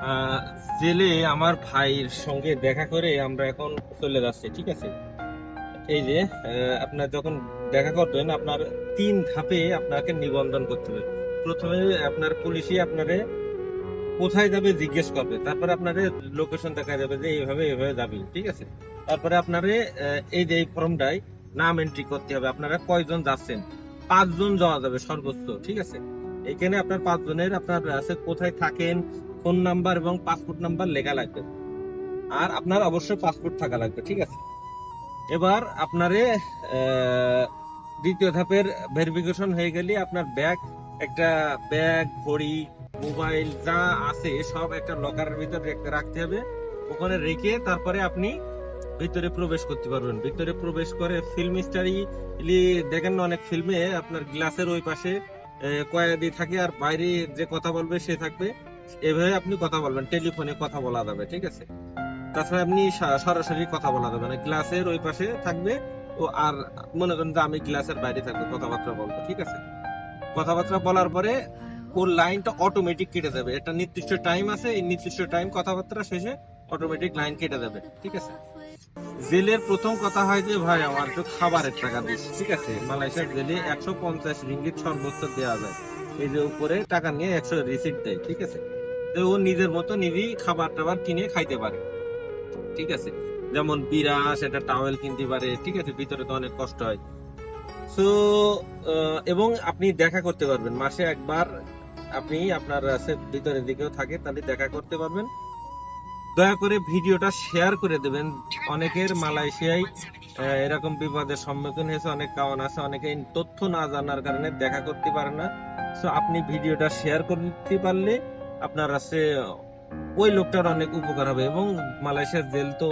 আহ, জেলে আমার ভাইয়ের সঙ্গে দেখা করে আমরা এখন চলে যাচ্ছি, ঠিক আছে। এই যে আপনার যখন দেখা করবেন, আপনার 3 ধাপে আপনাকে নিবন্ধন করতে হবে। প্রথমে আপনার পুলিশই আপনারে কোথায় যাবে জিজ্ঞেস করবে, তারপরে আপনারে লোকেশন দেখা যাবে যে এইভাবে এইভাবে যাবে, ঠিক আছে। তারপরে আপনারে এই যে এই ফর্মটাই নাম এন্ট্রি করতে হবে। আপনারা কয়জন যাচ্ছেন? 5 জন যাওয়া যাবে সর্বোচ্চ, ঠিক আছে। এখানে আপনার 5 জনের আপনার আছে কোথায় থাকেন, ফোন নাম্বার এবং পাসপোর্ট নাম্বার লেখা লাগবে। আর আপনার অবশ্যই পাসপোর্ট থাকা লাগবে, ঠিক আছে। এবার আপনারে আহ, দ্বিতীয় ধাপের ভেরিফিকেশন হয়ে গেলে আপনার একটা ব্যাগ, ঘড়ি, মোবাইল যা আছে সব একটা লকারের ভিতরে রাখতে হবে। ওখানে রেখে তারপরে আপনি ভিতরে প্রবেশ করতে পারবেন। ভিতরে প্রবেশ করে ফিল্ম স্টারি দেখেন না, অনেক ফিল্মে আপনার গ্লাসের ওই পাশে কয়েদি থাকে আর বাইরে যে কথা বলবে সে থাকবে। এভাবে আপনি কথা বলবেন, টেলিফোনে কথা বলা যাবে, ঠিক আছে। তাছাড়া আপনি সরাসরি কথা বলা যাবে না, গ্লাসের ওই পাশে থাকবে। ও আর মনে করেন যে আমি গ্লাসের বাইরে থাকবো, কথাবার্তা বলবো, ঠিক আছে। কথাবার্তা বলার পরে ওর লাইনটা অটোমেটিক কেটে যাবে। একটা নির্দিষ্ট টাইম আছে, এই নির্দিষ্ট টাইম কথাবার্তা শেষে অটোমেটিক লাইন কেটে যাবে, ঠিক আছে। জেলের প্রথম কথা হয় যে ভাই আমার একটু খাবারের টাকা দিস, ঠিক আছে। মালয়েশিয়ার জেলে 150 রিঙ্গিত সর্বোচ্চ দেওয়া যায়। এই যে উপরে টাকা নিয়ে 100 রিসিট দেয়, ঠিক আছে। তো ও নিজের মতো নিজেই খাবার টাবার কিনে খাইতে পারে, ঠিক আছে। যেমন বিরাস একটা টাওয়েল কিনতে পারে, ঠিক আছে। ভিতরে তো অনেক কষ্ট হয়। সো এবং আপনি দেখা করতে পারবেন মাসে একবার। আপনি আপনার ভিতরের দিকেও থাকে তাহলে দেখা করতে পারবেন। দয়া করে ভিডিওটা শেয়ার করে দেবেন। অনেকের মালয়েশিয়ায় এরকম বিপদের সম্মুখীন হয়েছে, অনেক কারণ আছে, অনেকে এই তথ্য না জানার কারণে দেখা করতে পারে না। সো আপনি ভিডিওটা শেয়ার করতে পারলে আপনার ওই লোকটার অনেক উপকার হবে। এবং মালয়েশিয়ার জেল তো